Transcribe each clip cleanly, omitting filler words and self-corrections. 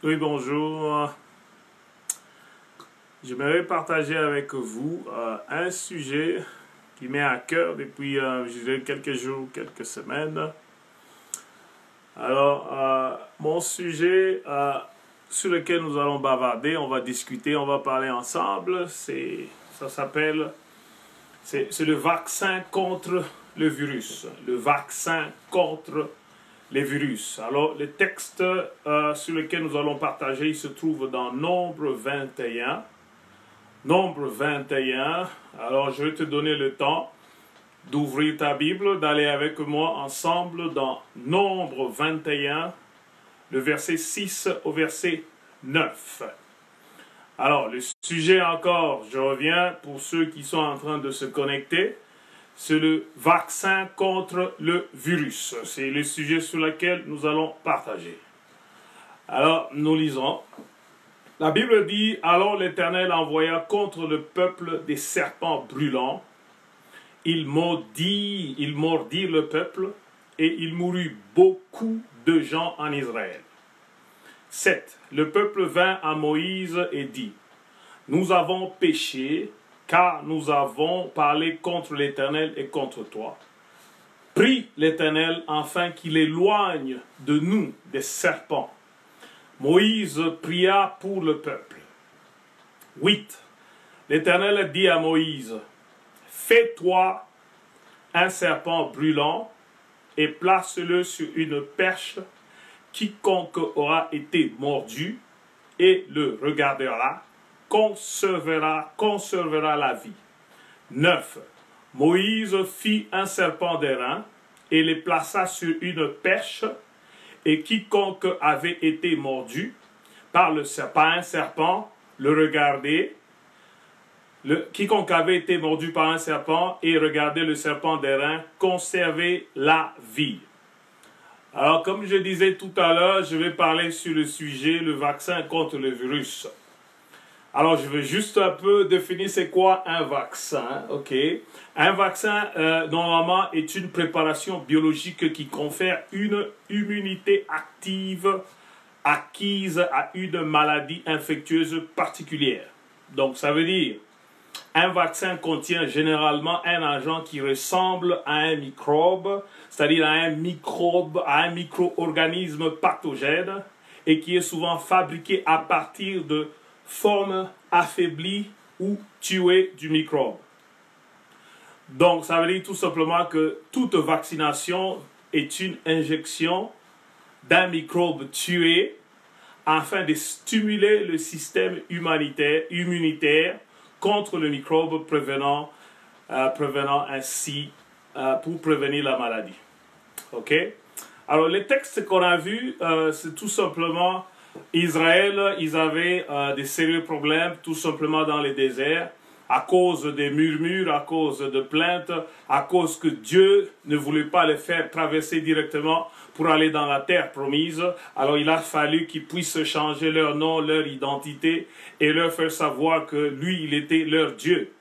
Oui, bonjour. J'aimerais partager avec vous un sujet qui m'est à cœur depuis je dirais, quelques jours, quelques semaines. Alors, mon sujet sur lequel nous allons bavarder, on va discuter, on va parler ensemble, ça s'appelle, c'est le vaccin contre le virus. Le vaccin contre les virus. Alors, le texte sur lequel nous allons partager, il se trouve dans Nombre 21. Nombre 21. Alors, je vais te donner le temps d'ouvrir ta Bible, d'aller avec moi ensemble dans Nombre 21, le verset 6 au verset 9. Alors, le sujet encore, je reviens pour ceux qui sont en train de se connecter, c'est le vaccin contre le virus. C'est le sujet sur lequel nous allons partager. Alors, nous lisons. La Bible dit, « Alors l'Éternel envoya contre le peuple des serpents brûlants. Il mordit le peuple, et il mourut beaucoup de gens en Israël. » 7. Le peuple vint à Moïse et dit, « Nous avons péché, car nous avons parlé contre l'Éternel et contre toi. Prie l'Éternel afin qu'il éloigne de nous des serpents. » Moïse pria pour le peuple. 8. L'Éternel dit à Moïse, « Fais-toi un serpent brûlant et place-le sur une perche. Quiconque aura été mordu et le regardera, conservera la vie. » 9. Moïse fit un serpent d'airain et les plaça sur une perche, et quiconque avait été mordu par un serpent le regardait. Quiconque avait été mordu par un serpent et regardait le serpent d'airain conservait la vie. Alors, comme je disais tout à l'heure, je vais parler sur le sujet, le vaccin contre le virus. Alors, je vais juste un peu définir c'est quoi un vaccin, ok? Un vaccin, normalement, est une préparation biologique qui confère une immunité active acquise à une maladie infectieuse particulière. Donc, ça veut dire, un vaccin contient généralement un agent qui ressemble à un microbe, c'est-à-dire à un micro-organisme pathogène, et qui est souvent fabriqué à partir de forme affaiblie ou tuée du microbe. Donc, ça veut dire tout simplement que toute vaccination est une injection d'un microbe tué afin de stimuler le système immunitaire contre le microbe prévenant ainsi pour prévenir la maladie. OK? Alors, les textes qu'on a vus, c'est tout simplement Israël, ils avaient des sérieux problèmes tout simplement dans les déserts à cause des murmures, à cause de plaintes, à cause que Dieu ne voulait pas les faire traverser directement pour aller dans la terre promise. Alors il a fallu qu'ils puissent changer leur nom, leur identité et leur faire savoir que lui, il était leur Dieu.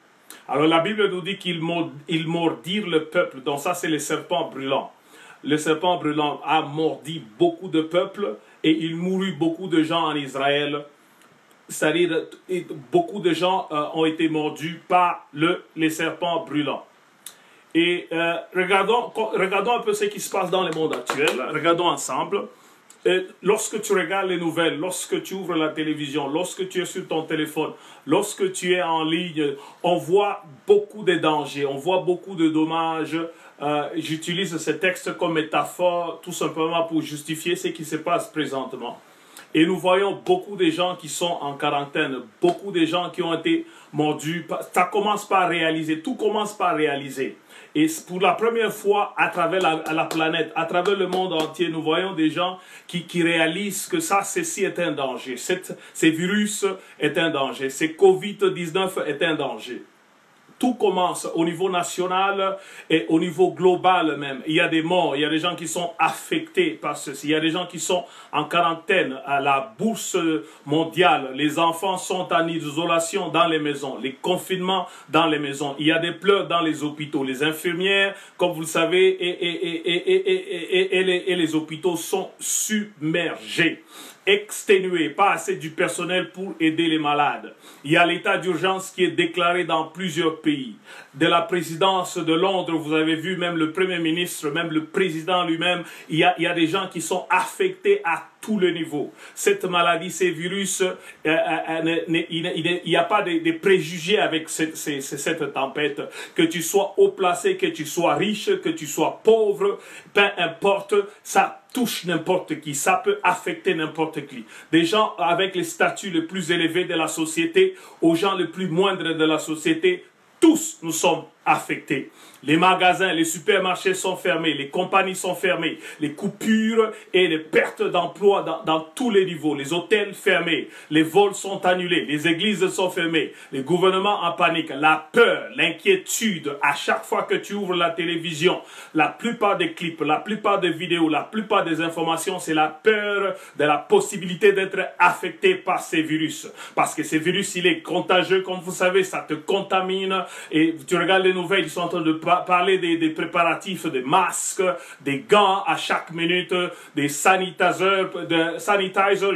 Alors la Bible nous dit qu'ils mordirent le peuple, donc ça c'est le serpent brûlant. Le serpent brûlant a mordi beaucoup de peuples et il mourut beaucoup de gens en Israël. C'est-à-dire, beaucoup de gens ont été mordus par les serpents brûlants. Et regardons un peu ce qui se passe dans le monde actuel. Regardons ensemble. Lorsque tu regardes les nouvelles, lorsque tu ouvres la télévision, lorsque tu es sur ton téléphone, lorsque tu es en ligne, on voit beaucoup de dangers, on voit beaucoup de dommages. J'utilise ce texte comme métaphore tout simplement pour justifier ce qui se passe présentement. Et nous voyons beaucoup de gens qui sont en quarantaine, beaucoup de gens qui ont été mordus. Ça commence par réaliser, tout commence par réaliser. Et pour la première fois à travers la planète, à travers le monde entier, nous voyons des gens qui réalisent que ceci est un danger. Ces virus est un danger. Ces Covid-19 est un danger. Tout commence au niveau national et au niveau global même. Il y a des morts, il y a des gens qui sont affectés par ceci. Il y a des gens qui sont en quarantaine à la bourse mondiale. Les enfants sont en isolation dans les maisons. Les confinements dans les maisons. Il y a des pleurs dans les hôpitaux. Les infirmières, comme vous le savez, et les hôpitaux sont submergés. exténué, pas assez du personnel pour aider les malades. Il y a l'état d'urgence qui est déclaré dans plusieurs pays. De la présidence de Londres, vous avez vu même le Premier ministre, même le président lui-même, il y a des gens qui sont affectés à tous les niveaux. Cette maladie, ces virus, il n'y a pas de préjugés avec cette tempête. Que tu sois haut placé, que tu sois riche, que tu sois pauvre, peu importe, ça touche n'importe qui, ça peut affecter n'importe qui. Des gens avec les statuts les plus élevés de la société, aux gens les plus moindres de la société, tous nous sommes affectés. Les magasins, les supermarchés sont fermés, les compagnies sont fermées, les coupures et les pertes d'emploi dans tous les niveaux, les hôtels fermés, les vols sont annulés, les églises sont fermées, les gouvernements en panique, la peur, l'inquiétude, à chaque fois que tu ouvres la télévision, la plupart des clips, la plupart des vidéos, la plupart des informations, c'est la peur de la possibilité d'être affecté par ces virus. Parce que ces virus, il est contagieux, comme vous savez, ça te contamine et tu regardes les nouvelles, ils sont en train de parler des préparatifs, des masques, des gants à chaque minute, des sanitizers,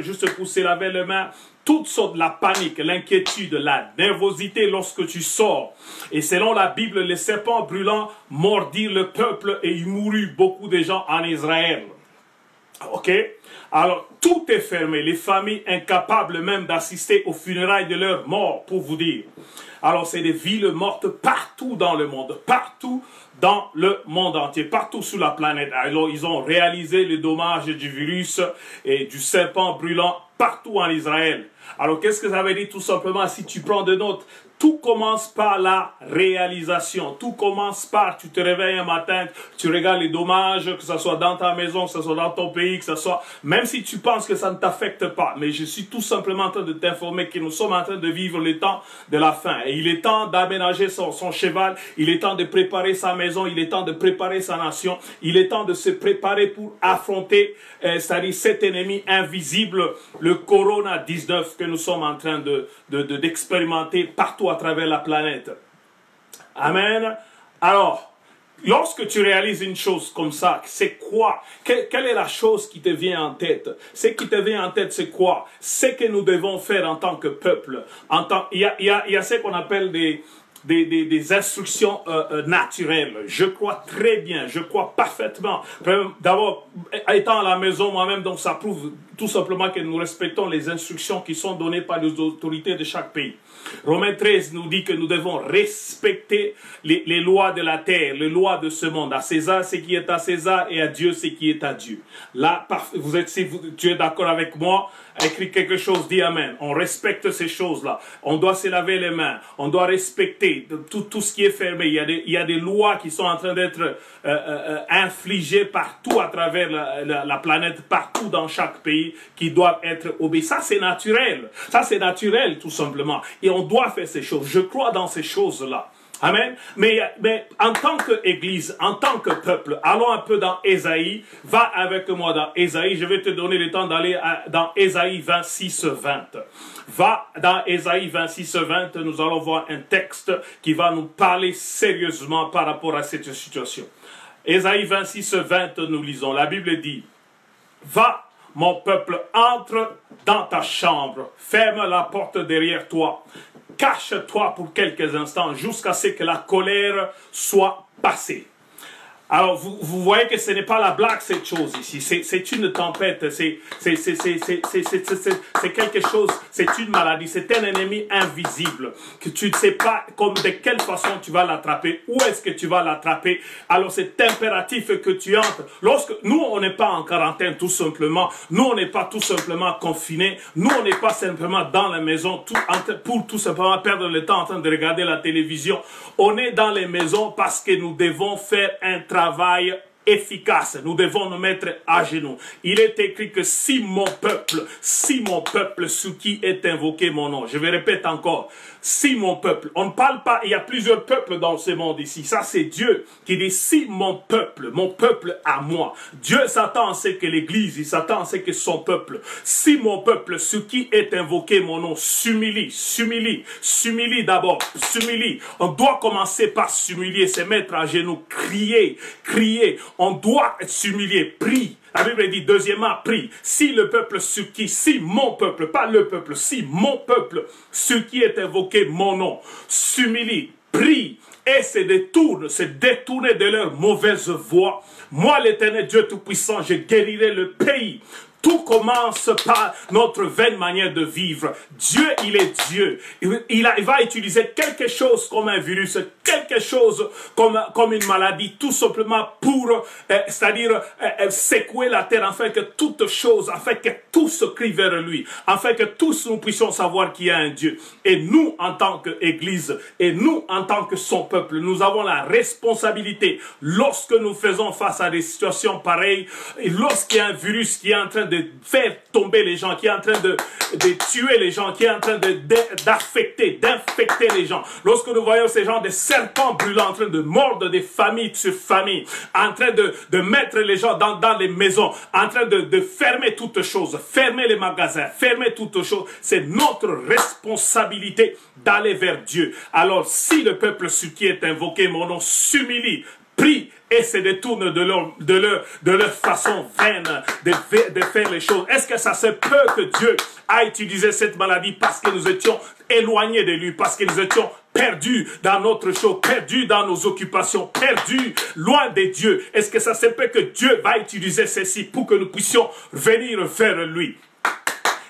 juste pour se laver les mains. Toutes sortes de la panique, l'inquiétude, la nervosité lorsque tu sors. Et selon la Bible, les serpents brûlants mordirent le peuple et il mourut beaucoup de gens en Israël. Ok? Alors, tout est fermé. Les familles incapables même d'assister aux funérailles de leurs morts, pour vous dire. Alors, c'est des villes mortes partout dans le monde, partout dans le monde entier, partout sur la planète. Alors, ils ont réalisé le dommage du virus et du serpent brûlant partout en Israël. Alors, qu'est-ce que ça veut dire tout simplement si tu prends des notes? Tout commence par la réalisation. Tout commence par, tu te réveilles un matin, tu regardes les dommages, que ce soit dans ta maison, que ce soit dans ton pays, que ce soit, même si tu penses que ça ne t'affecte pas. Mais je suis tout simplement en train de t'informer que nous sommes en train de vivre le temps de la fin. Et il est temps d'aménager son cheval, il est temps de préparer sa maison, il est temps de préparer sa nation, il est temps de se préparer pour affronter, c'est-à-dire cet ennemi invisible, le Corona-19 que nous sommes en train d'expérimenter partout à travers la planète. Amen. Alors, lorsque tu réalises une chose comme ça, c'est quoi? Quelle est la chose qui te vient en tête? Ce qui te vient en tête, c'est quoi? Ce que nous devons faire en tant que peuple. Il y a ce qu'on appelle des instructions naturelles. Je crois très bien, je crois parfaitement. D'abord, étant à la maison moi-même, donc ça prouve tout simplement que nous respectons les instructions qui sont données par les autorités de chaque pays. Romains 13 nous dit que nous devons respecter les lois de la terre, les lois de ce monde. À César ce qui est à César et à Dieu ce qui est à Dieu. Là, si tu es d'accord avec moi, écris quelque chose, dis Amen. On respecte ces choses-là. On doit se laver les mains. On doit respecter tout ce qui est fermé. Il y a des lois qui sont en train d'être infligées partout à travers la planète, partout dans chaque pays, qui doivent être obéies. Ça, c'est naturel. Ça, c'est naturel, tout simplement. Et on doit faire ces choses. Je crois dans ces choses-là. Amen. Mais en tant qu'Église, en tant que peuple, allons un peu dans Ésaïe. Va avec moi dans Ésaïe. Je vais te donner le temps d'aller dans Ésaïe 26-20. Va dans Ésaïe 26-20. Nous allons voir un texte qui va nous parler sérieusement par rapport à cette situation. Ésaïe 26-20, nous lisons. La Bible dit, « Va, mon peuple, entre dans ta chambre. Ferme la porte derrière toi. Cache-toi pour quelques instants jusqu'à ce que la colère soit passée. » Alors, vous voyez que ce n'est pas la blague, cette chose ici. C'est une tempête, c'est quelque chose, c'est une maladie, c'est un ennemi invisible que tu ne sais pas de quelle façon tu vas l'attraper, où est-ce que tu vas l'attraper. Alors, c'est impératif que tu entres. Lorsque nous, on n'est pas en quarantaine tout simplement, nous, on n'est pas tout simplement confinés, nous, on n'est pas simplement dans la maison pour tout simplement perdre le temps en train de regarder la télévision. On est dans les maisons parce que nous devons faire un travail efficace. Nous devons nous mettre à genoux. Il est écrit que si mon peuple sur qui est invoqué mon nom, je vais répéter encore, si mon peuple, on ne parle pas, il y a plusieurs peuples dans ce monde ici, ça c'est Dieu qui dit si mon peuple à moi. Dieu s'attend à ce que l'Église, il s'attend à ce que son peuple, si mon peuple sur qui est invoqué mon nom s'humilie d'abord, s'humilie. On doit commencer par s'humilier, se mettre à genoux, crier. on doit s'humilier. Prie. La Bible dit deuxièmement, prie. Si le peuple sur qui, si mon peuple, pas le peuple, si mon peuple sur qui est invoqué mon nom, s'humilie, prie et se détourner de leur mauvaise voie. Moi, l'Éternel Dieu Tout-Puissant, je guérirai le pays. Tout commence par notre vaine manière de vivre. Dieu, il est Dieu. Il va utiliser quelque chose comme un virus, quelque chose comme une maladie, tout simplement pour, c'est-à-dire secouer la terre, afin que toute chose, afin que tous se crient vers lui, afin que tous nous puissions savoir qu'il y a un Dieu. Et nous, en tant qu'Église, et nous, en tant que son peuple, nous avons la responsabilité, lorsque nous faisons face à des situations pareilles, et lorsqu'il y a un virus qui est en train de faire tomber les gens, qui est en train de tuer les gens, qui est en train d'infecter les gens. Lorsque nous voyons ces gens, des serpents brûlants en train de mordre des familles sur familles, en train de mettre les gens dans les maisons, en train de fermer toutes choses, fermer les magasins, fermer toutes choses, c'est notre responsabilité d'aller vers Dieu. Alors si le peuple sur qui est invoqué mon nom s'humilie, prie et se détourne de leur façon vaine de faire les choses. Est-ce que ça se peut que Dieu a utilisé cette maladie parce que nous étions éloignés de lui, parce que nous étions perdus dans notre chose, perdus dans nos occupations, perdus loin de Dieu? Est-ce que ça se peut que Dieu va utiliser ceci pour que nous puissions venir vers lui?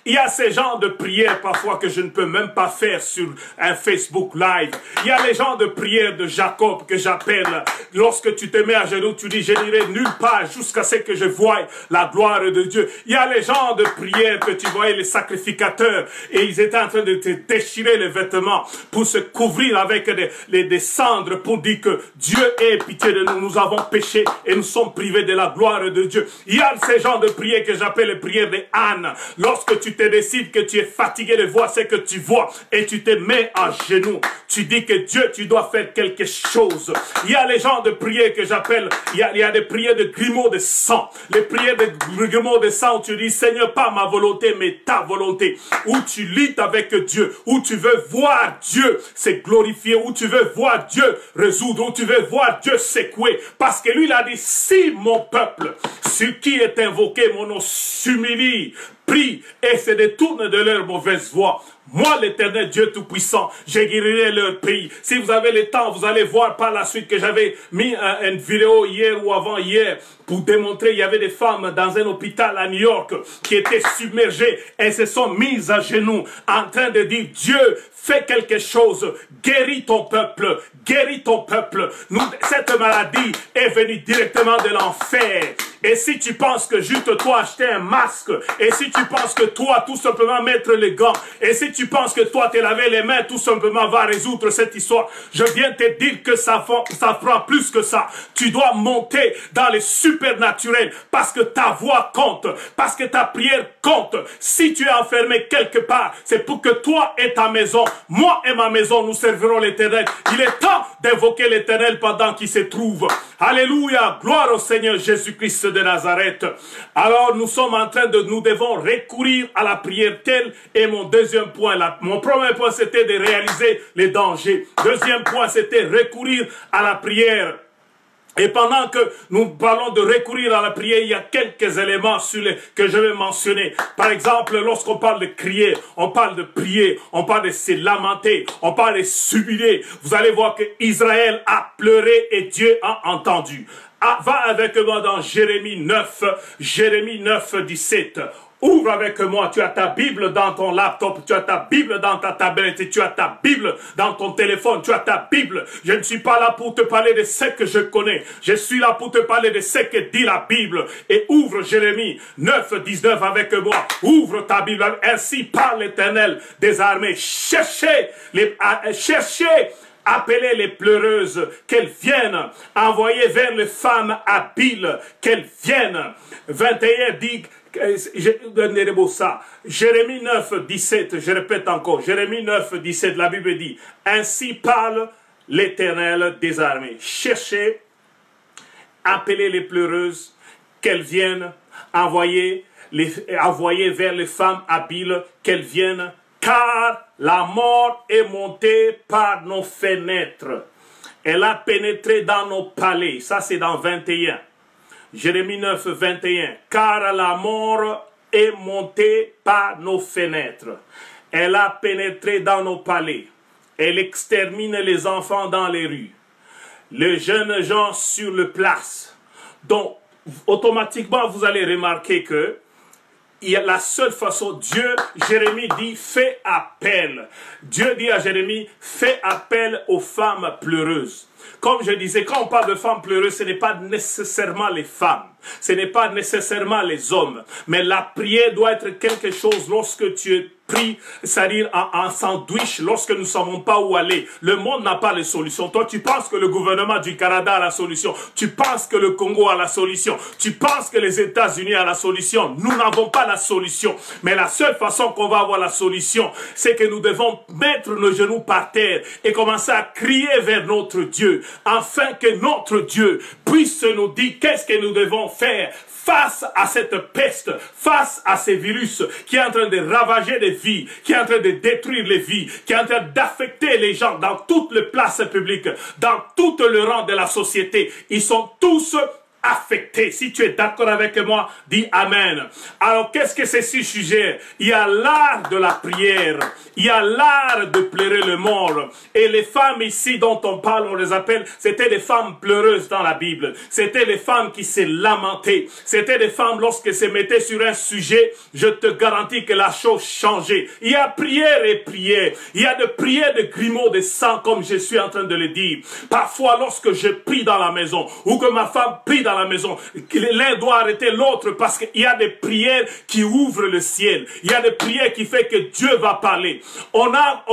Il y a ces genres de prières parfois que je ne peux même pas faire sur un Facebook Live. Il y a les genres de prières de Jacob que j'appelle. Lorsque tu te mets à genoux, tu dis, je n'irai nulle part jusqu'à ce que je voie la gloire de Dieu. Il y a les genres de prières que tu voyais les sacrificateurs et ils étaient en train de te déchirer les vêtements pour se couvrir avec des cendres pour dire que Dieu ait pitié de nous. Nous avons péché et nous sommes privés de la gloire de Dieu. Il y a ces genres de prières que j'appelle les prières de Anne. Lorsque tu te décides que tu es fatigué de voir ce que tu vois et tu te mets à genoux, tu dis que Dieu, tu dois faire quelque chose. Il y a les genres de prières que j'appelle, il y a des prières de grumeaux de sang. Les prières de grumeaux de sang où tu dis, Seigneur, pas ma volonté, mais ta volonté. Où tu luttes avec Dieu, où tu veux voir Dieu se glorifier, où tu veux voir Dieu résoudre, où tu veux voir Dieu secouer. Parce que lui, il a dit, si mon peuple, sur qui est invoqué mon nom, s'humilie, prie et se détourne de leur mauvaise voie, moi, l'Éternel Dieu Tout-Puissant, je guérirai leur pays. Si vous avez le temps, vous allez voir par la suite que j'avais mis une vidéo hier ou avant-hier pour démontrer il y avait des femmes dans un hôpital à New York qui étaient submergées et se sont mises à genoux en train de dire, Dieu, fais quelque chose, guéris ton peuple, guéris ton peuple. Cette maladie est venue directement de l'enfer. Et si tu penses que juste toi acheter un masque, et si tu penses que toi tout simplement mettre les gants, et si tu penses que toi te laver les mains tout simplement va résoudre cette histoire, je viens te dire que ça fera plus que ça. Tu dois monter dans les supernaturels parce que ta voix compte, parce que ta prière compte. Si tu es enfermé quelque part, c'est pour que toi et ta maison, moi et ma maison, nous servirons l'Éternel. Il est temps d'invoquer l'Éternel pendant qu'il se trouve. Alléluia, gloire au Seigneur Jésus-Christ de Nazareth. Alors nous sommes en train nous devons recourir à la prière telle est mon deuxième point. Mon premier point c'était de réaliser les dangers. Deuxième point c'était recourir à la prière. Et pendant que nous parlons de recourir à la prière, il y a quelques éléments que je vais mentionner. Par exemple, lorsqu'on parle de crier, on parle de prier, on parle de se lamenter, on parle de subiler. Vous allez voir que Israël a pleuré et Dieu a entendu. Va avec moi dans Jérémie 9, 17. Ouvre avec moi, tu as ta Bible dans ton laptop, tu as ta Bible dans ta tablette, tu as ta Bible dans ton téléphone, tu as ta Bible. Je ne suis pas là pour te parler de ce que je connais. Je suis là pour te parler de ce que dit la Bible. Et ouvre Jérémie 9, 19 avec moi. Ouvre ta Bible. Ainsi parle l'Éternel des armées. Cherchez, appelez les pleureuses, qu'elles viennent. Envoyez vers les femmes habiles, qu'elles viennent. 21 dit, Jérémie 9, 17, je répète encore, Jérémie 9, 17, la Bible dit, ainsi parle l'Éternel des armées. Cherchez, appelez les pleureuses, qu'elles viennent, envoyez vers les femmes habiles, qu'elles viennent, car la mort est montée par nos fenêtres. Elle a pénétré dans nos palais. Ça, c'est dans 21. Jérémie 9, 21. Car la mort est montée par nos fenêtres. Elle a pénétré dans nos palais. Elle extermine les enfants dans les rues. Les jeunes gens sur le place. Donc, automatiquement, vous allez remarquer que il y a la seule façon, Dieu, Jérémie dit, fais appel. Dieu dit à Jérémie, fais appel aux femmes pleureuses. Comme je disais, quand on parle de femmes pleureuses, ce n'est pas nécessairement les femmes. Ce n'est pas nécessairement les hommes. Mais la prière doit être quelque chose lorsque tu pries, c'est-à-dire en sandwich, lorsque nous ne savons pas où aller. Le monde n'a pas les solutions. Toi, tu penses que le gouvernement du Canada a la solution. Tu penses que le Congo a la solution. Tu penses que les États-Unis a la solution. Nous n'avons pas la solution. Mais la seule façon qu'on va avoir la solution, c'est que nous devons mettre nos genoux par terre et commencer à crier vers notre Dieu, afin que notre Dieu puisse nous dire qu'est-ce que nous devons faire face à cette peste, face à ces virus qui est en train de ravager les vies, qui est en train de détruire les vies, qui est en train d'affecter les gens dans toutes les places publiques, dans tout le rang de la société. Ils sont tous affectés. Si tu es d'accord avec moi, dis Amen. Alors, qu'est-ce que c'est ce sujet? Il y a l'art de la prière. Il y a l'art de pleurer le mort. Et les femmes ici dont on parle, on les appelle, c'était des femmes pleureuses dans la Bible. C'était des femmes qui se lamentaient. C'était des femmes, lorsqu'elles se mettaient sur un sujet, je te garantis que la chose changeait. Il y a prière et prière. Il y a de prières de grumeaux de sang, comme je suis en train de le dire. Parfois, lorsque je prie dans la maison, ou que ma femme prie dans la maison, l'un doit arrêter l'autre parce qu'il y a des prières qui ouvrent le ciel. Il y a des prières qui font que Dieu va parler. On a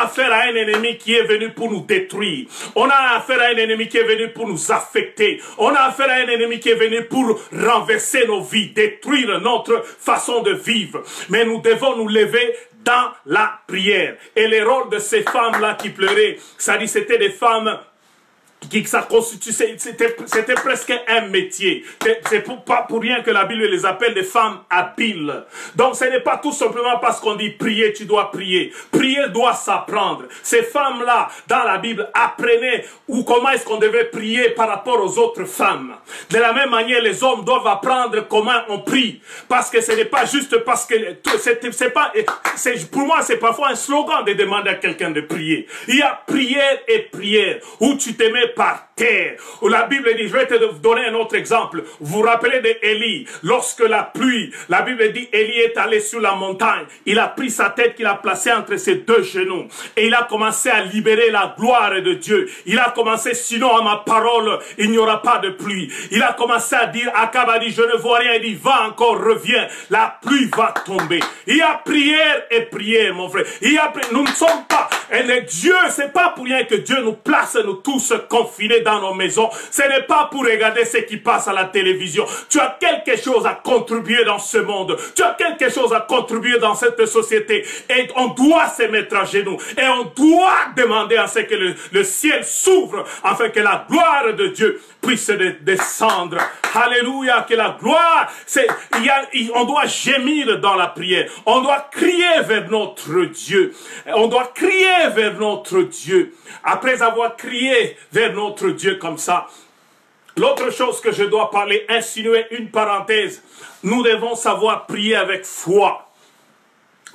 affaire à un ennemi qui est venu pour nous détruire. On a affaire à un ennemi qui est venu pour nous affecter. On a affaire à un ennemi qui est venu pour renverser nos vies, détruire notre façon de vivre. Mais nous devons nous lever dans la prière. Et les rôles de ces femmes-là qui pleuraient, ça dit c'était des femmes qui ça constitue, c'était presque un métier. C'est pas pour rien que la Bible les appelle des femmes habiles. Donc ce n'est pas tout simplement parce qu'on dit prier, tu dois prier. Prier doit s'apprendre. Ces femmes-là, dans la Bible, apprenaient ou comment est-ce qu'on devait prier par rapport aux autres femmes. De la même manière, les hommes doivent apprendre comment on prie. Parce que ce n'est pas juste parce que pour moi, c'est parfois un slogan de demander à quelqu'un de prier. Il y a prière et prière où tu te mets par terre. Où la Bible dit, je vais te donner un autre exemple. Vous vous rappelez d'Élie, lorsque la pluie, la Bible dit, Élie est allé sur la montagne. Il a pris sa tête qu'il a placée entre ses deux genoux. Et il a commencé à libérer la gloire de Dieu. Il a commencé, sinon à ma parole, il n'y aura pas de pluie. Il a commencé à dire, Akab a dit, je ne vois rien. Il dit, va encore, reviens. La pluie va tomber. Il y a prière et prière, mon frère. Nous ne sommes pas, et Dieu, c'est pas pour rien que Dieu nous place, nous tous confinés dans nos maisons. Ce n'est pas pour regarder ce qui passe à la télévision. Tu as quelque chose à contribuer dans ce monde. Tu as quelque chose à contribuer dans cette société. Et on doit se mettre à genoux. Et on doit demander à ce que le ciel s'ouvre afin que la gloire de Dieu puisse descendre. Alléluia, que la gloire, on doit gémir dans la prière. On doit crier vers notre Dieu. On doit crier vers notre Dieu. Après avoir crié vers notre Dieu comme ça, l'autre chose que je dois parler, insinuer une parenthèse, nous devons savoir prier avec foi.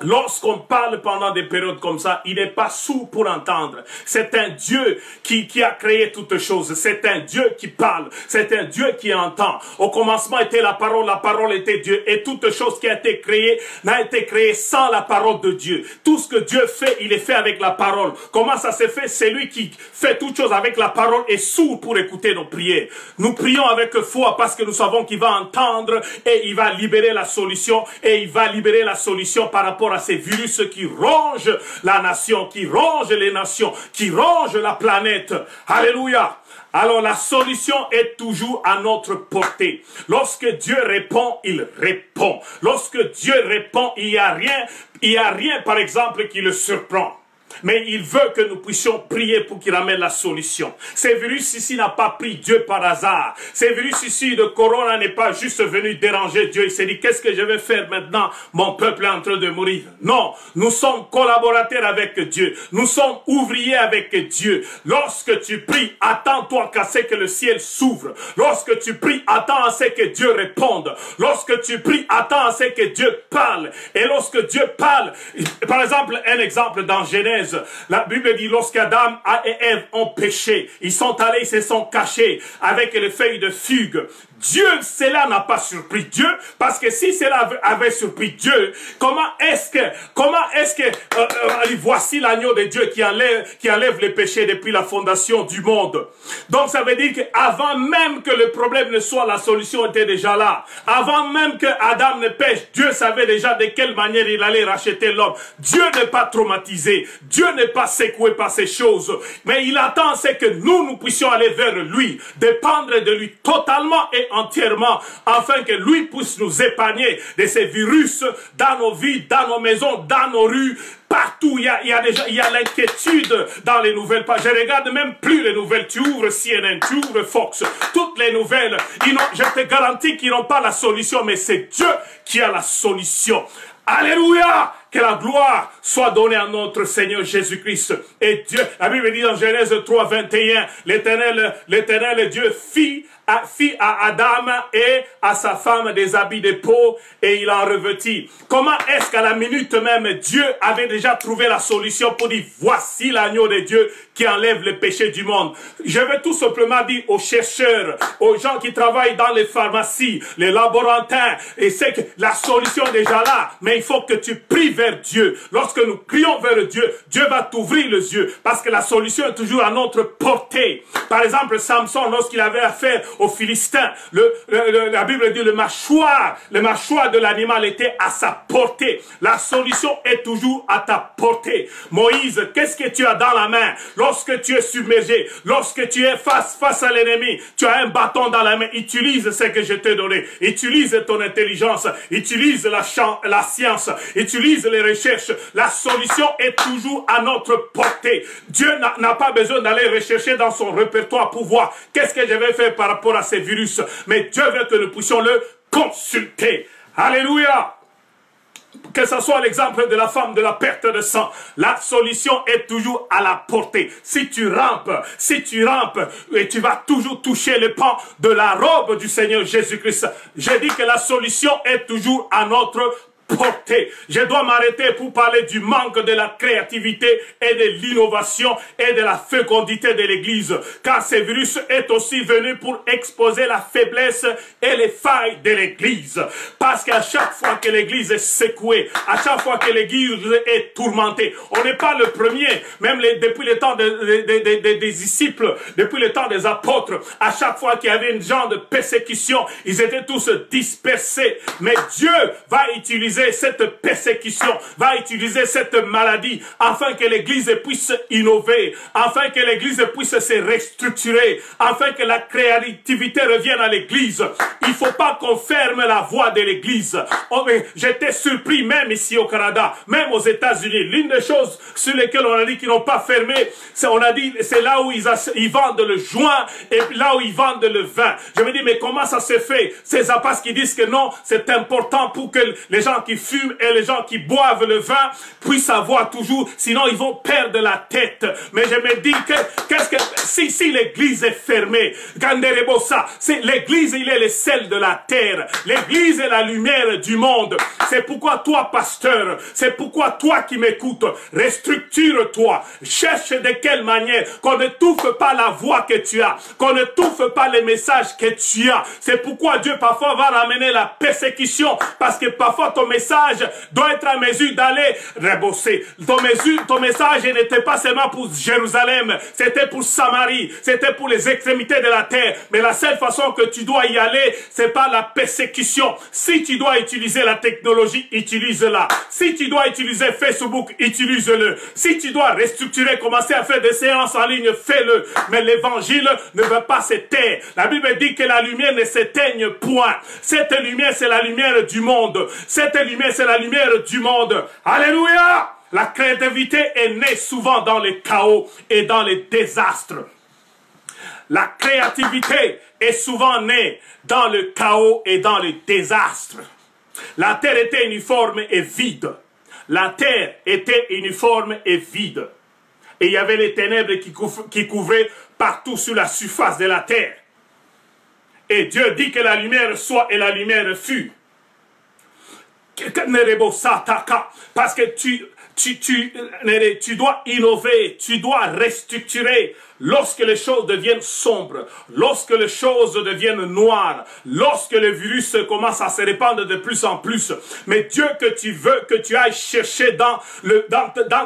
Lorsqu'on parle pendant des périodes comme ça, il n'est pas sourd pour entendre. C'est un Dieu qui a créé toutes choses. C'est un Dieu qui parle. C'est un Dieu qui entend. Au commencement était la parole était Dieu. Et toute chose qui a été créée n'a été créée sans la parole de Dieu. Tout ce que Dieu fait, il est fait avec la parole. Comment ça se fait? C'est lui qui fait toutes choses avec la parole et sourd pour écouter nos prières. Nous prions avec foi parce que nous savons qu'il va entendre et il va libérer la solution. Et il va libérer la solution par rapport à ces virus qui rongent la nation, qui rongent les nations, qui rongent la planète. Alléluia. Alors la solution est toujours à notre portée. Lorsque Dieu répond, il répond. Lorsque Dieu répond, il y a rien par exemple qui le surprend. Mais il veut que nous puissions prier pour qu'il ramène la solution. Ce virus ici n'a pas pris Dieu par hasard. Ce virus ici de Corona n'est pas juste venu déranger Dieu. Il s'est dit, qu'est-ce que je vais faire maintenant? Mon peuple est en train de mourir. Non, nous sommes collaborateurs avec Dieu. Nous sommes ouvriers avec Dieu. Lorsque tu pries, attends-toi qu'à ce que le ciel s'ouvre. Lorsque tu pries, attends à ce que Dieu réponde. Lorsque tu pries, attends à ce que Dieu parle. Et lorsque Dieu parle, par exemple, un exemple dans Genèse, la Bible dit, lorsqu'Adam et Ève ont péché, ils sont allés, ils se sont cachés avec les feuilles de figue. Dieu, cela n'a pas surpris Dieu, parce que si cela avait surpris Dieu, comment est-ce que voici l'agneau de Dieu qui enlève les péchés depuis la fondation du monde. Donc ça veut dire qu'avant même que le problème ne soit, la solution était déjà là. Avant même que Adam ne pêche, Dieu savait déjà de quelle manière il allait racheter l'homme. Dieu n'est pas traumatisé, Dieu n'est pas secoué par ces choses, mais il attend c'est que nous puissions aller vers lui, dépendre de lui totalement et entièrement, afin que lui puisse nous épargner de ces virus dans nos vies, dans nos maisons, dans nos rues. Partout, il y a l'inquiétude dans les nouvelles pages. Je regarde même plus les nouvelles. Tu ouvres CNN, tu ouvres Fox. Toutes les nouvelles, je te garantis qu'ils n'ont pas la solution, mais c'est Dieu qui a la solution. Alléluia! Que la gloire soit donnée à notre Seigneur Jésus-Christ. Et Dieu, la Bible dit dans Genèse 3, 21, l'Éternel Dieu fit à Adam et à sa femme des habits de peau et il en revêtit. Comment est-ce qu'à la minute même, Dieu avait déjà trouvé la solution pour dire, voici l'agneau de Dieu qui enlève le péché du monde. Je vais tout simplement dire aux chercheurs, aux gens qui travaillent dans les pharmacies, les laborantins, et c'est que la solution est déjà là, mais il faut que tu pries vers Dieu. Lorsque nous crions vers Dieu, Dieu va t'ouvrir les yeux, parce que la solution est toujours à notre portée. Par exemple, Samson, lorsqu'il avait affaire aux Philistins, la Bible dit le mâchoire de l'animal était à sa portée. La solution est toujours à ta portée. Moïse, qu'est-ce que tu as dans la main? Lorsque tu es submergé, lorsque tu es face à l'ennemi, tu as un bâton dans la main, utilise ce que je t'ai donné, utilise ton intelligence, utilise la science, utilise les recherches. La solution est toujours à notre portée. Dieu n'a pas besoin d'aller rechercher dans son répertoire pour voir qu'est-ce que je vais faire par rapport à ces virus, mais Dieu veut que nous puissions le consulter. Alléluia! Que ce soit l'exemple de la femme de la perte de sang, la solution est toujours à la portée. Si tu rampes, et tu vas toujours toucher le pan de la robe du Seigneur Jésus-Christ. J'ai dit que la solution est toujours à notre portée. Je dois m'arrêter pour parler du manque de la créativité et de l'innovation et de la fécondité de l'Église. Car ce virus est aussi venu pour exposer la faiblesse et les failles de l'Église. Parce qu'à chaque fois que l'Église est secouée, à chaque fois que l'Église est tourmentée, on n'est pas le premier, même depuis le temps des disciples, depuis le temps des apôtres, à chaque fois qu'il y avait une genre de persécution, ils étaient tous dispersés. Mais Dieu va utiliser cette persécution, va utiliser cette maladie afin que l'Église puisse innover, afin que l'Église puisse se restructurer, afin que la créativité revienne à l'Église. Il ne faut pas qu'on ferme la voie de l'Église. Oh, j'étais surpris même ici au Canada, même aux États-Unis. L'une des choses sur lesquelles on a dit qu'ils n'ont pas fermé, c'est là où ils vendent le joint et là où ils vendent le vin. Je me dis, mais comment ça se fait? Ces apôtres qui disent que non, c'est important pour que les gens qui fument et les gens qui boivent le vin puissent avoir toujours, sinon ils vont perdre la tête. Mais je me dis que, si l'église est fermée, l'église, il est le sel de la terre. L'église est la lumière du monde. C'est pourquoi toi, pasteur, c'est pourquoi toi qui m'écoutes, restructure-toi. Cherche de quelle manière qu'on ne touche pas la voix que tu as, qu'on ne touche pas les messages que tu as. C'est pourquoi Dieu parfois va ramener la persécution, parce que parfois ton message doit être à mesure d'aller rebosser. Ton message n'était pas seulement pour Jérusalem, c'était pour Samarie, c'était pour les extrémités de la terre. Mais la seule façon que tu dois y aller, c'est par la persécution. Si tu dois utiliser la technologie, utilise-la. Si tu dois utiliser Facebook, utilise-le. Si tu dois restructurer, commencer à faire des séances en ligne, fais-le. Mais l'évangile ne veut pas se taire. La Bible dit que la lumière ne s'éteigne point. Cette lumière, c'est la lumière du monde. Cette lumière, c'est la lumière du monde. Alléluia! la créativité est née souvent dans les chaos et dans les désastres. La créativité est souvent née dans le chaos et dans les désastres. La terre était uniforme et vide. La terre était uniforme et vide. Et il y avait les ténèbres qui couvraient partout sur la surface de la terre. Et Dieu dit que la lumière soit et la lumière fut. Parce que tu dois innover, tu dois restructurer lorsque les choses deviennent sombres, lorsque les choses deviennent noires, lorsque le virus commence à se répandre de plus en plus. Mais Dieu que tu veux que tu ailles chercher dans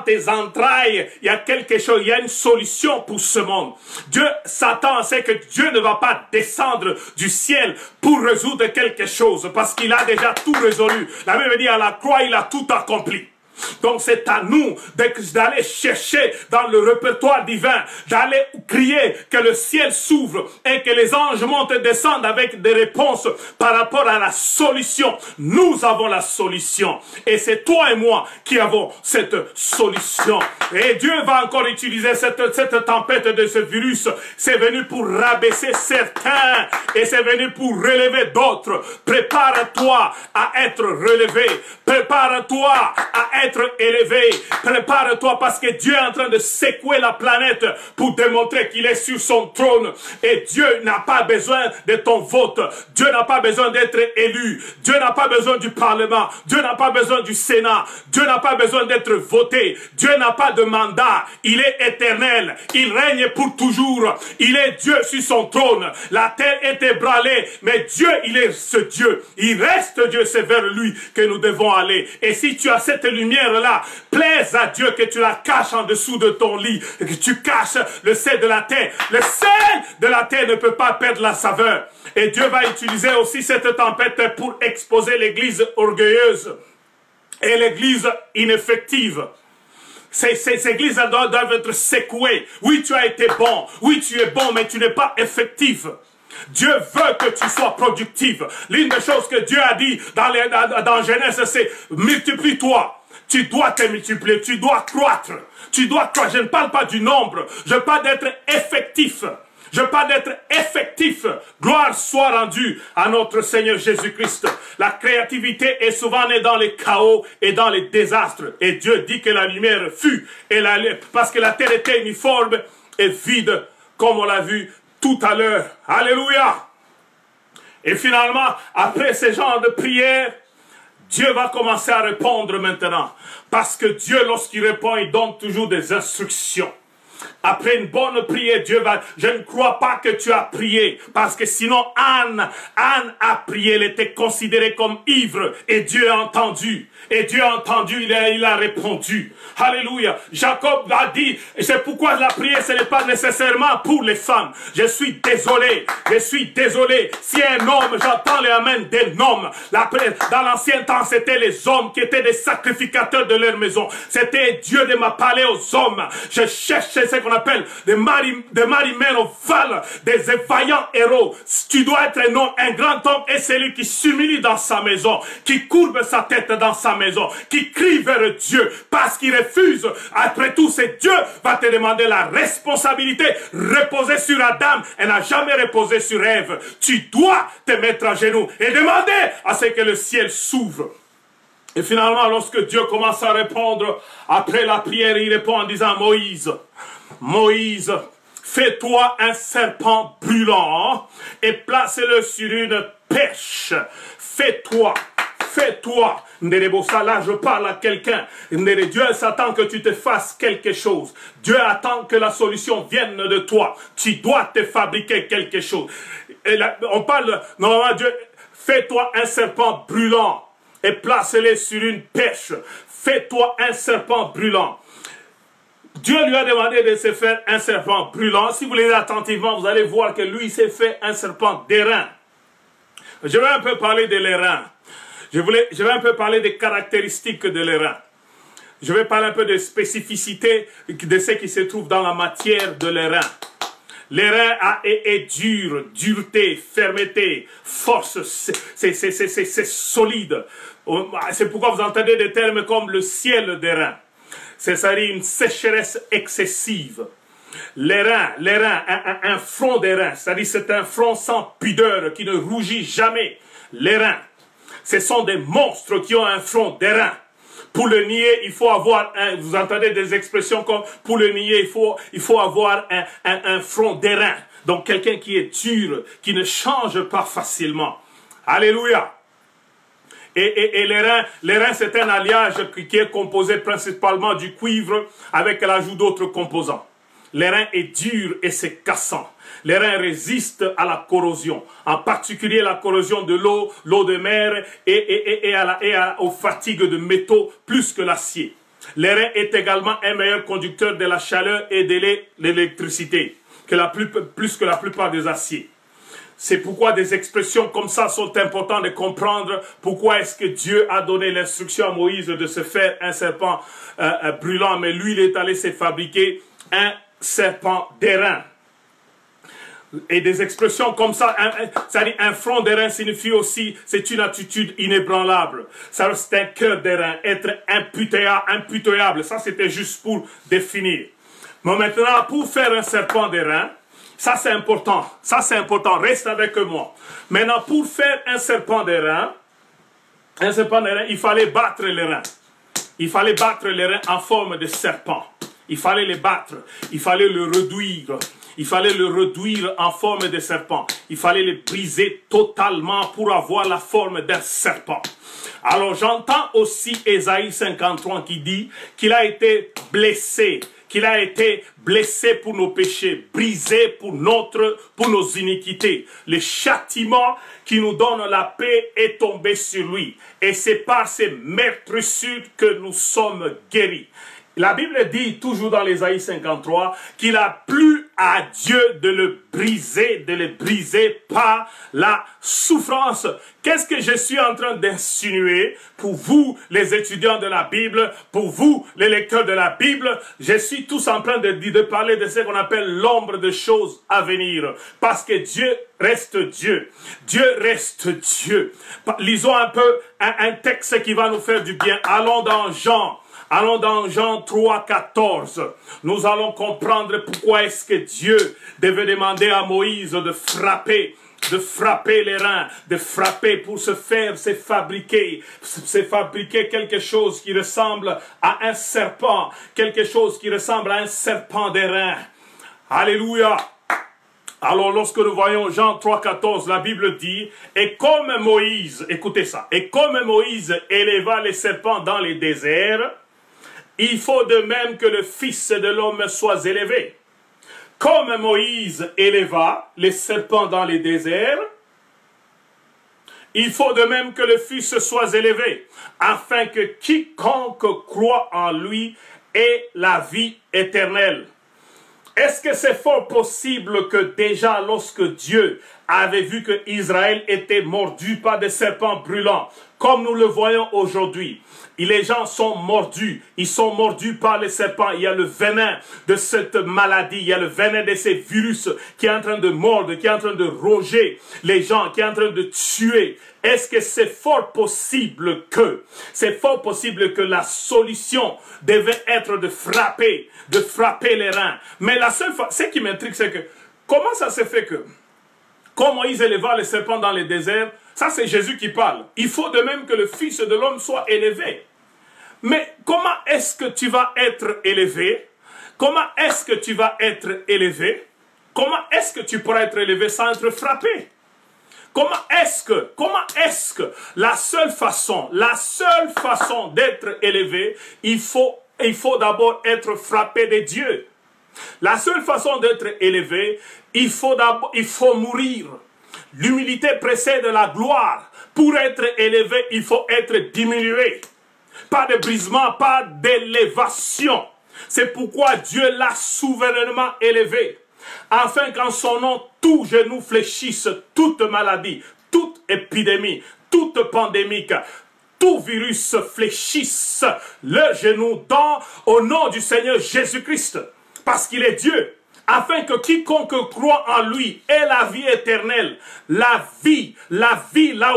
tes entrailles, il y a quelque chose, il y a une solution pour ce monde. Satan sait que Dieu ne va pas descendre du ciel pour résoudre quelque chose, parce qu'il a déjà tout résolu. La Bible dit à la croix, il a tout accompli. Donc c'est à nous d'aller chercher dans le répertoire divin, d'aller crier que le ciel s'ouvre et que les anges montent et descendent avec des réponses par rapport à la solution. Nous avons la solution et c'est toi et moi qui avons cette solution. Et Dieu va encore utiliser cette tempête de ce virus. C'est venu pour rabaisser certains et c'est venu pour relever d'autres. Prépare-toi à être relevé. Prépare-toi à être élevé. Prépare-toi parce que Dieu est en train de secouer la planète pour démontrer qu'il est sur son trône. Et Dieu n'a pas besoin de ton vote. Dieu n'a pas besoin d'être élu. Dieu n'a pas besoin du Parlement. Dieu n'a pas besoin du Sénat. Dieu n'a pas besoin d'être voté. Dieu n'a pas de mandat. Il est éternel. Il règne pour toujours. Il est Dieu sur son trône. La terre est ébranlée. Mais Dieu, il est ce Dieu. Il reste Dieu. C'est vers lui que nous devons aller. Et si tu as cette lumière-là, plaise à Dieu que tu la caches en dessous de ton lit, et que tu caches le sel de la terre. Le sel de la terre ne peut pas perdre la saveur. Et Dieu va utiliser aussi cette tempête pour exposer l'église orgueilleuse et l'église ineffective. Ces églises doivent être secouées. Oui, tu as été bon. Oui, tu es bon, mais tu n'es pas effectif. Dieu veut que tu sois productif. L'une des choses que Dieu a dit dans Genèse, c'est multiplie-toi. Tu dois te multiplier, tu dois croître. Tu dois croître. Je ne parle pas du nombre, je parle d'être effectif. Je parle d'être effectif. Gloire soit rendue à notre Seigneur Jésus-Christ. La créativité est souvent née dans les chaos et dans les désastres. Et Dieu dit que la lumière fut. Parce que la terre était uniforme et vide, comme on l'a vu tout à l'heure. Alléluia. Et finalement, après ce genre de prière, Dieu va commencer à répondre maintenant. Parce que Dieu, lorsqu'il répond, il donne toujours des instructions. Après une bonne prière, Dieu va... Je ne crois pas que tu as prié. Parce que sinon, Anne a prié. Elle était considérée comme ivre. Et Dieu a entendu. Et Dieu a entendu, il a répondu. Alléluia. Jacob a dit, c'est pourquoi la prière, ce n'est pas nécessairement pour les femmes. Je suis désolé. Je suis désolé. Si un homme, j'entends les amens d'un homme. Dans l'ancien temps, c'était les hommes qui étaient des sacrificateurs de leur maison. C'était Dieu de m'a parlé aux hommes. Je cherchais ce qu'on appelle des marimènes au val, des vaillants héros. Tu dois être un homme, un grand homme, et celui qui s'humilie dans sa maison, qui courbe sa tête dans sa maison, qui crie vers Dieu, parce qu'il refuse. Après tout, c'est Dieu va te demander la responsabilité. Reposer sur Adam, elle n'a jamais reposé sur Ève. Tu dois te mettre à genoux et demander à ce que le ciel s'ouvre. Et finalement, lorsque Dieu commence à répondre, après la prière, il répond en disant, Moïse, fais-toi un serpent brûlant et place-le sur une perche. Fais-toi. Là, je parle à quelqu'un. Dieu s'attend que tu te fasses quelque chose. Dieu attend que la solution vienne de toi. Tu dois te fabriquer quelque chose. Et là, on parle, normalement, Dieu, fais-toi un serpent brûlant et place-le sur une perche. Fais-toi un serpent brûlant. Dieu lui a demandé de se faire un serpent brûlant. Si vous lisez attentivement, vous allez voir que lui s'est fait un serpent d'airain. Je vais un peu parler de l'airain. Je vais un peu parler des caractéristiques de l'airain. Je vais parler un peu des spécificités de ce qui se trouve dans la matière de l'airain. L'airain est dur, dureté, fermeté, force, c'est solide. C'est pourquoi vous entendez des termes comme le ciel d'airain. c'est-à-dire une sécheresse excessive. Les reins, un front des reins, c'est-à-dire c'est un front sans pudeur qui ne rougit jamais. Les reins, ce sont des monstres qui ont un front des reins. Pour le nier, il faut avoir vous entendez des expressions comme pour le nier, il faut avoir un front d'airain. Donc quelqu'un qui est dur, qui ne change pas facilement. Alléluia. Et les reins c'est un alliage qui est composé principalement du cuivre avec l'ajout d'autres composants. Les reins est dur et c'est cassant. Les reins résistent à la corrosion, en particulier la corrosion de l'eau, l'eau de mer et aux fatigues de métaux plus que l'acier. Les reins est également un meilleur conducteur de la chaleur et de l'électricité plus que la plupart des aciers. C'est pourquoi des expressions comme ça sont importantes de comprendre pourquoi est-ce que Dieu a donné l'instruction à Moïse de se faire un serpent brûlant, mais lui il est allé se fabriquer un serpent d'airain. Et des expressions comme ça, c'est-à-dire un front d'airain signifie aussi, c'est une attitude inébranlable. Ça c'est un cœur d'airain, être impitoyable. Ça c'était juste pour définir. Mais maintenant, pour faire un serpent d'airain, ça c'est important, reste avec moi. Maintenant, pour faire un serpent d'airain, il fallait battre les reins. Il fallait battre les reins en forme de serpent. Il fallait les battre, il fallait le réduire. Il fallait le réduire en forme de serpent. Il fallait le briser totalement pour avoir la forme d'un serpent. Alors j'entends aussi Ésaïe 53 qui dit qu'il a été blessé. Qu'il a été blessé pour nos péchés, brisé pour nos iniquités. Le châtiment qui nous donne la paix est tombé sur lui. Et c'est par ses meurtrissures que nous sommes guéris. La Bible dit toujours dans l'Ésaïe 53 qu'il a plu à Dieu de le briser par la souffrance. Qu'est-ce que je suis en train d'insinuer pour vous, les étudiants de la Bible, pour vous, les lecteurs de la Bible? Je suis tous en train de parler de ce qu'on appelle l'ombre de choses à venir. Parce que Dieu reste Dieu. Dieu reste Dieu. Lisons un peu un texte qui va nous faire du bien. Allons dans Jean. Allons dans Jean 3, 14. Nous allons comprendre pourquoi est-ce que Dieu devait demander à Moïse de frapper les reins, de frapper pour se fabriquer quelque chose qui ressemble à un serpent, quelque chose qui ressemble à un serpent des reins. Alléluia. Alors lorsque nous voyons Jean 3, 14, la Bible dit, et comme Moïse, écoutez ça, et comme Moïse éleva les serpents dans les déserts, il faut de même que le Fils de l'homme soit élevé. Comme Moïse éleva les serpents dans les déserts, il faut de même que le Fils soit élevé, afin que quiconque croit en lui ait la vie éternelle. Est-ce que c'est fort possible que déjà lorsque Dieu avait vu que Israël était mordu par des serpents brûlants, comme nous le voyons aujourd'hui, les gens sont mordus, ils sont mordus par les serpents, il y a le venin de cette maladie, il y a le venin de ces virus qui est en train de mordre, qui est en train de ronger les gens, qui est en train de tuer. Est-ce que c'est fort possible que la solution devait être de frapper les reins? Mais la seule fois, ce qui m'intrigue, c'est que, comment ça se fait que, comme Moïse éleva les serpents dans les déserts, ça c'est Jésus qui parle. Il faut de même que le Fils de l'homme soit élevé. Mais comment est-ce que tu vas être élevé? Comment est-ce que tu vas être élevé? Comment est-ce que tu pourras être élevé sans être frappé? Comment est-ce que la seule façon d'être élevé, il faut d'abord être frappé de Dieu. La seule façon d'être élevé, il faut mourir. L'humilité précède la gloire. Pour être élevé, il faut être diminué. Pas de brisement, pas d'élévation. C'est pourquoi Dieu l'a souverainement élevé. Afin qu'en son nom, tout genou fléchisse, toute maladie, toute épidémie, toute pandémique, tout virus fléchisse le genou au nom du Seigneur Jésus-Christ. Parce qu'il est Dieu. afin que quiconque croit en lui ait la vie éternelle. La vie là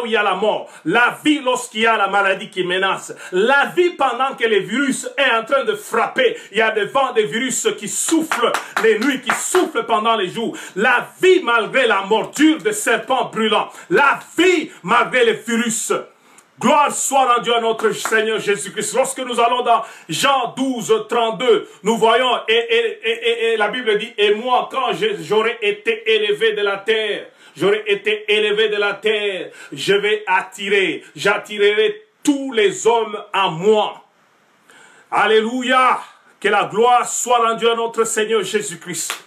où il y a la mort, la vie lorsqu'il y a la maladie qui menace, la vie pendant que les virus est en train de frapper. Il y a des vents, des virus qui soufflent les nuits, qui soufflent pendant les jours. La vie malgré la mordure de serpents brûlants. La vie malgré les virus. Gloire soit rendue à notre Seigneur Jésus-Christ. Lorsque nous allons dans Jean 12, 32, nous voyons, et la Bible dit, et moi, quand j'aurai été élevé de la terre, je vais j'attirerai tous les hommes à moi. Alléluia! Que la gloire soit rendue à notre Seigneur Jésus-Christ.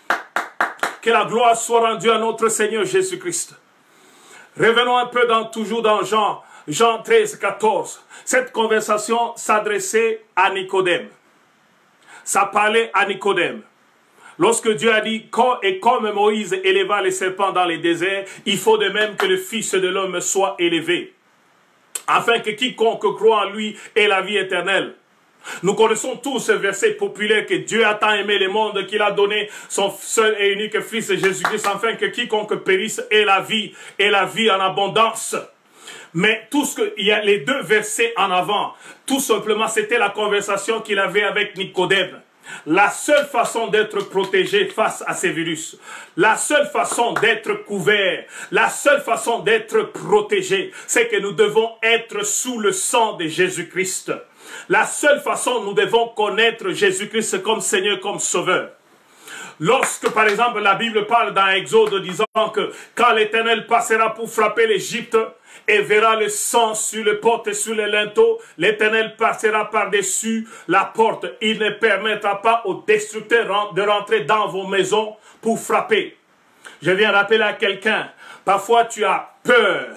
Que la gloire soit rendue à notre Seigneur Jésus-Christ. Revenons un peu toujours dans Jean 13, 14. Cette conversation s'adressait à Nicodème. Ça parlait à Nicodème. Lorsque Dieu a dit, et comme Moïse éleva les serpents dans les déserts, il faut de même que le Fils de l'homme soit élevé, afin que quiconque croit en lui ait la vie éternelle. Nous connaissons tous ce verset populaire que Dieu a tant aimé le monde qu'il a donné son seul et unique Fils Jésus-Christ, afin que quiconque périsse ait la vie en abondance. Mais tout ce il y a les deux versets en avant, tout simplement c'était la conversation qu'il avait avec Nicodème. La seule façon d'être protégé face à ces virus, la seule façon d'être couvert, la seule façon d'être protégé, c'est que nous devons être sous le sang de Jésus-Christ. La seule façon, nous devons connaître Jésus-Christ comme Seigneur, comme Sauveur. Lorsque, par exemple, la Bible parle dans Exode disant que quand l'Éternel passera pour frapper l'Égypte et verra le sang sur les portes et sur les linteaux, l'Éternel passera par-dessus la porte. Il ne permettra pas aux destructeurs de rentrer dans vos maisons pour frapper. Je viens rappeler à quelqu'un, parfois tu as peur,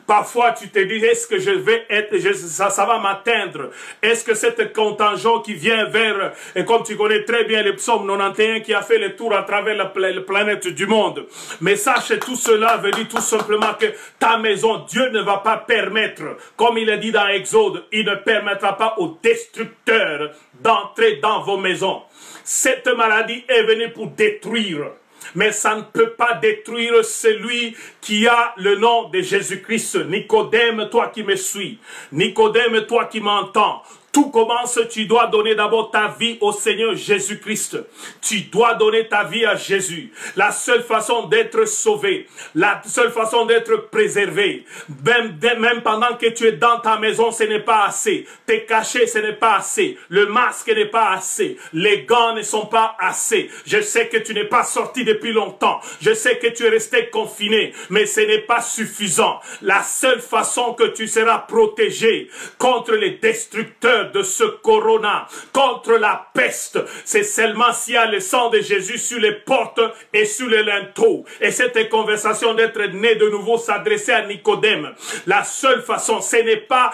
parfois tu te dis, est-ce que je vais être, ça va m'atteindre, est-ce que cette contingent qui vient vers, et comme tu connais très bien le psaume 91 qui a fait le tour à travers la planète du monde, mais sache tout cela veut dire tout simplement que ta maison, Dieu ne va pas permettre, comme il a dit dans Exode, il ne permettra pas aux destructeurs d'entrer dans vos maisons. Cette maladie est venue pour détruire. Mais ça ne peut pas détruire celui qui a le nom de Jésus-Christ. Nicodème, toi qui me suis. Nicodème, toi qui m'entends. Tout commence, tu dois donner d'abord ta vie au Seigneur Jésus-Christ. Tu dois donner ta vie à Jésus. La seule façon d'être sauvé, la seule façon d'être préservé, même pendant que tu es dans ta maison, ce n'est pas assez. T'es caché, ce n'est pas assez. Le masque n'est pas assez. Les gants ne sont pas assez. Je sais que tu n'es pas sorti depuis longtemps. Je sais que tu es resté confiné, mais ce n'est pas suffisant. La seule façon que tu seras protégé contre les destructeurs de ce corona, contre la peste, c'est seulement s'il y a le sang de Jésus sur les portes et sur les linteaux. Et cette conversation d'être né de nouveau s'adressait à Nicodème. La seule façon, ce n'est pas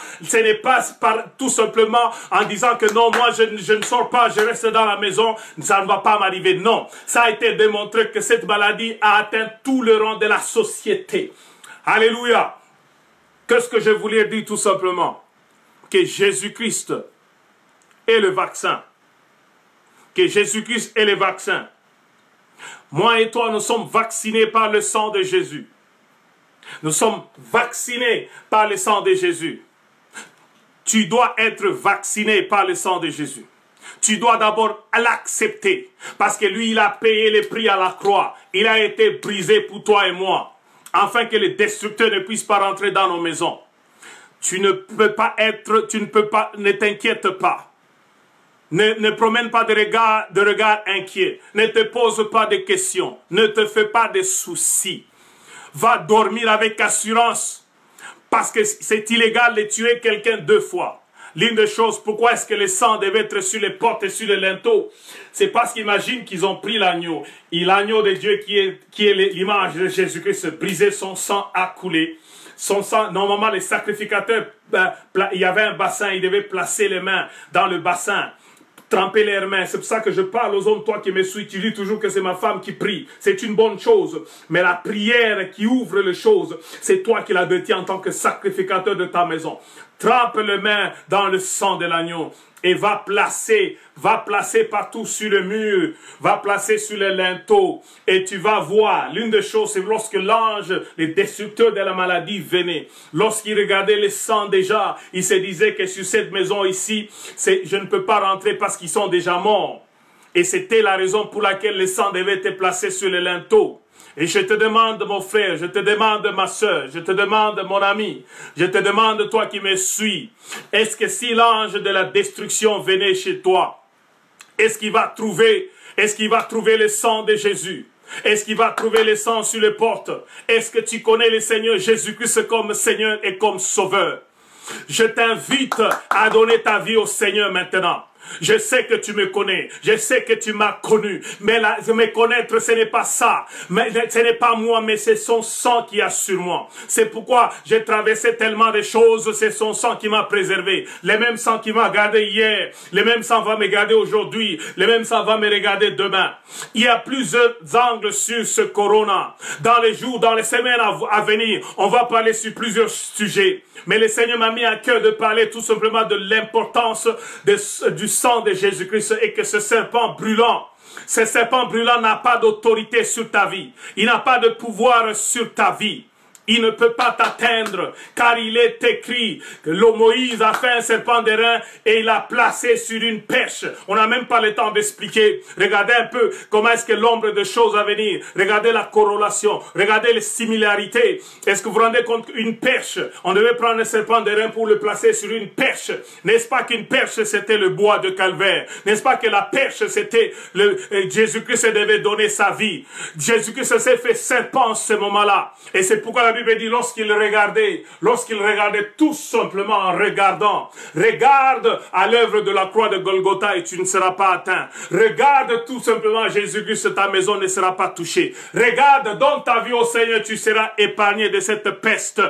tout simplement en disant que non, moi je ne sors pas, je reste dans la maison, ça ne va pas m'arriver. Non, ça a été démontré que cette maladie a atteint tout le rang de la société. Alléluia. Qu'est-ce que je voulais dire tout simplement? Que Jésus-Christ est le vaccin. Que Jésus-Christ est le vaccin. Moi et toi, nous sommes vaccinés par le sang de Jésus. Nous sommes vaccinés par le sang de Jésus. Tu dois être vacciné par le sang de Jésus. Tu dois d'abord l'accepter. Parce que lui, il a payé le prix à la croix. Il a été brisé pour toi et moi. Afin que les destructeurs ne puissent pas rentrer dans nos maisons. Tu ne peux pas, ne t'inquiète pas. Ne promène pas de regard inquiet. Ne te pose pas de questions. Ne te fais pas de soucis. Va dormir avec assurance. Parce que c'est illégal de tuer quelqu'un 2 fois. L'une des choses, pourquoi est-ce que le sang devait être sur les portes et sur les linteaux? C'est parce qu'imagine qu'ils ont pris l'agneau. Et l'agneau de Dieu qui est l'image de Jésus-Christ, brisé, son sang a coulé. Son sang, normalement, les sacrificateurs, il y avait un bassin, ils devaient placer les mains dans le bassin, tremper leurs mains. C'est pour ça que je parle aux hommes, toi qui me suis, tu dis toujours que c'est ma femme qui prie. C'est une bonne chose. Mais la prière qui ouvre les choses, c'est toi qui la détiens en tant que sacrificateur de ta maison. trempe les mains dans le sang de l'agneau et va placer partout sur le mur, va placer sur les linteaux, et tu vas voir, l'une des choses, c'est lorsque l'ange, le destructeur de la maladie venait, lorsqu'il regardait le sang déjà, il se disait que sur cette maison ici, je ne peux pas rentrer parce qu'ils sont déjà morts. Et c'était la raison pour laquelle le sang devait être placé sur les linteaux. Et je te demande, mon frère, je te demande, ma soeur, je te demande, mon ami, je te demande, toi qui me suis, est-ce que si l'ange de la destruction venait chez toi, est-ce qu'il va trouver le sang de Jésus? Est-ce qu'il va trouver le sang sur les portes? Est-ce que tu connais le Seigneur Jésus-Christ comme Seigneur et comme Sauveur? Je t'invite à donner ta vie au Seigneur maintenant. Je sais que tu me connais, je sais que tu m'as connu, mais me connaître, ce n'est pas ça, mais ce n'est pas moi, mais c'est son sang qui a sur moi. C'est pourquoi j'ai traversé tellement de choses, c'est son sang qui m'a préservé. Le même sang qui m'a gardé hier, le même sang va me garder aujourd'hui, le même sang va me regarder demain. Il y a plusieurs angles sur ce corona. Dans les jours, dans les semaines à venir, on va parler sur plusieurs sujets. Mais le Seigneur m'a mis à cœur de parler tout simplement de l'importance du sang de Jésus-Christ, et que ce serpent brûlant n'a pas d'autorité sur ta vie. Il n'a pas de pouvoir sur ta vie. Il ne peut pas t'atteindre, car il est écrit que Moïse a fait un serpent d'airain et il l'a placé sur une perche. On n'a même pas le temps d'expliquer. Regardez un peu comment est-ce que l'ombre de choses à venir. Regardez la corrélation. Regardez les similarités. Est-ce que vous vous rendez compte qu'une perche, on devait prendre un serpent d'airain pour le placer sur une perche. N'est-ce pas qu'une perche, c'était le bois de Calvaire? N'est-ce pas que la perche, c'était Jésus-Christ devait donner sa vie. Jésus-Christ s'est fait serpent ce moment-là. Et c'est pourquoi la Bible dit, lorsqu'il regardait tout simplement en regardant, regarde à l'œuvre de la croix de Golgotha et tu ne seras pas atteint. Regarde tout simplement Jésus-Christ, ta maison ne sera pas touchée. Regarde, donne ta vie au Seigneur, tu seras épargné de cette peste.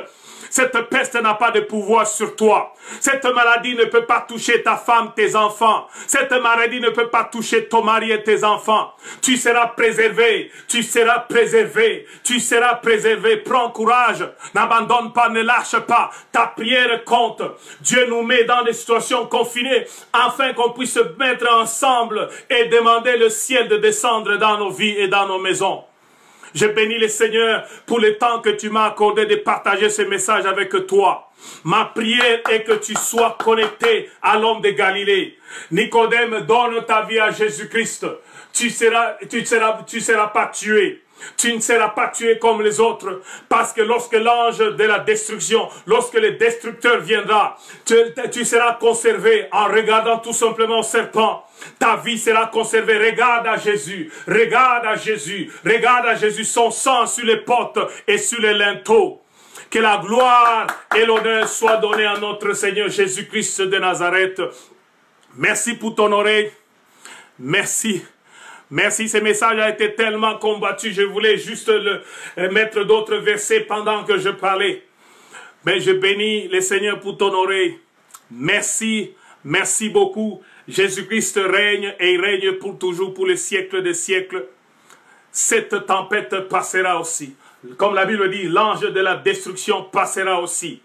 Cette peste n'a pas de pouvoir sur toi. Cette maladie ne peut pas toucher ta femme, tes enfants. Cette maladie ne peut pas toucher ton mari et tes enfants. Tu seras préservé. Tu seras préservé. Tu seras préservé. Prends courage. N'abandonne pas, ne lâche pas. Ta prière compte. Dieu nous met dans des situations confinées afin qu'on puisse se mettre ensemble et demander le ciel de descendre dans nos vies et dans nos maisons. Je bénis le Seigneur pour le temps que tu m'as accordé de partager ce message avec toi. Ma prière est que tu sois connecté à l'homme de Galilée. Nicodème, donne ta vie à Jésus-Christ. Tu seras pas tué. Tu ne seras pas tué comme les autres, parce que lorsque l'ange de la destruction, lorsque le destructeur viendra, tu seras conservé en regardant tout simplement au serpent. Ta vie sera conservée. Regarde à Jésus, regarde à Jésus, regarde à Jésus, son sang sur les portes et sur les linteaux. Que la gloire et l'honneur soient donnés à notre Seigneur Jésus-Christ de Nazareth. Merci pour ton oreille. Merci. Merci, ce message a été tellement combattu. Je voulais juste mettre d'autres versets pendant que je parlais. Mais je bénis le Seigneur pour ton oreille. Merci, merci beaucoup. Jésus-Christ règne et il règne pour toujours, pour les siècles des siècles. Cette tempête passera aussi. Comme la Bible dit, l'ange de la destruction passera aussi.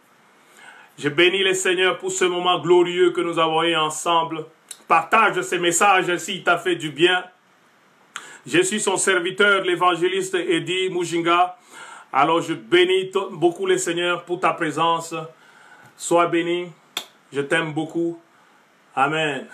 Je bénis le Seigneur pour ce moment glorieux que nous avons eu ensemble. Partage ce message s'il t'a fait du bien. Je suis son serviteur, l'évangéliste Eddie Mujinga. Alors je bénis beaucoup le Seigneur pour ta présence. Sois béni. Je t'aime beaucoup. Amen.